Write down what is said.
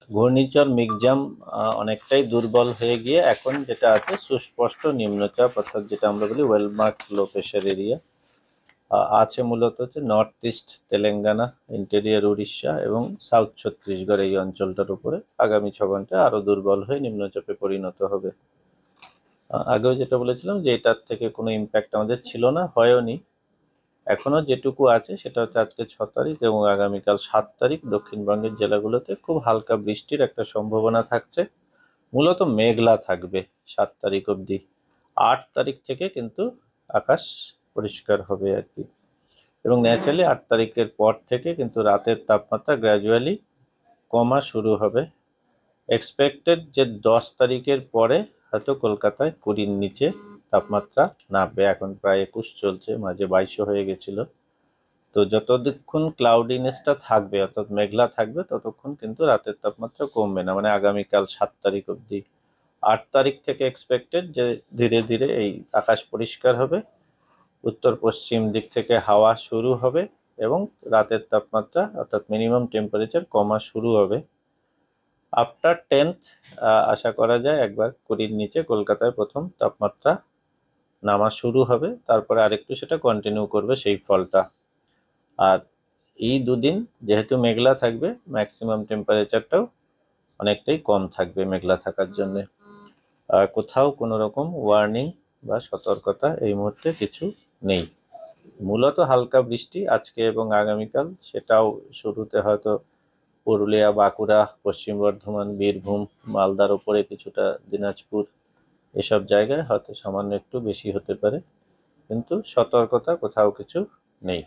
ঘূর্ণিঝড় মিগজাম অনেকটাই দুর্বল হয়ে গিয়ে এখন যেটা আছে সুস্পষ্ট নিম্নচাপ, অর্থাৎ যেটা আমরা বলি ওয়েলমার্ক লো প্রেশার এরিয়া আছে মূলত হচ্ছে north east Telangana, interior Orissa এবং সাউথ ছত্তিশগড় এই অঞ্চলটার উপরে আগামী 6 ঘন্টা আরো দুর্বল হয়ে নিম্নচাপে পরিণত হবে। আগেও যেটা বলেছিলাম যে এটার থেকে কোনো ইম্প্যাক্ট আমাদের ছিল না, হয়ওনি। এখনো যেটুকু আছে সেটা হচ্ছে আজকে 6 তারিখ এবং আগামীকাল 7 তারিখ দক্ষিণবঙ্গের জেলাগুলোতে খুব হালকা বৃষ্টির একটা সম্ভাবনা থাকছে। মূলত মেঘলা থাকবে 7 তারিখ অবধি। 8 তারিখ থেকে কিন্তু আকাশ পরিষ্কার হবে আর কি। এবং ন্যাচারালি 8 তারিখের পর থেকে কিন্তু রাতের তাপমাত্রা গ্র্যাজুয়ালি কমা শুরু হবে। এক্সপেক্টেড যে 10 তারিখের পরে হয়তো কলকাতায় 20-র নিচে তাপমাত্রা নামবে। এখন প্রায় 21 চলছে, মাঝে 22ও হয়ে গেছিল। তো যতক্ষণ ক্লাউডিনেসটা থাকবে অর্থাৎ মেঘলা থাকবে ততক্ষণ কিন্তু রাতের তাপমাত্রা কমবে না, মানে আগামীকাল 7 তারিখ অবধি। 8 তারিখ থেকে এক্সপেক্টেড যে ধীরে ধীরে এই আকাশ পরিষ্কার হবে, উত্তর পশ্চিম দিক থেকে হাওয়া শুরু হবে এবং রাতের তাপমাত্রা অর্থাৎ মিনিমাম টেম্পারেচার কমা শুরু হবে। আফটার 10th আশা করা যায় একবার 20-র নিচে কলকাতায় প্রথম তাপমাত্রা নামা শুরু হবে, তারপরে আরেকটু সেটা কন্টিনিউ করবে সেই ফলটা। আর এই দুদিন যেহেতু মেঘলা থাকবে, ম্যাক্সিমাম টেম্পারেচারটাও অনেকটাই কম থাকবে মেঘলা থাকার জন্য। কোথাও কোনো রকম ওয়ার্নিং বা সতর্কতা এই মুহূর্তে কিছু নেই। মূলত হালকা বৃষ্টি আজকে এবং আগামীকাল, সেটাও শুরুতে হয়তো পুরুলিয়া, বাঁকুড়া, পশ্চিম বর্ধমান, বীরভূম, মালদার ওপরে কিছুটা দিনাজপুর, এসব জায়গায় হয়তো সামান্য একটু বেশি হতে পারে, কিন্তু সতর্কতা কোথাও কিছু নেই।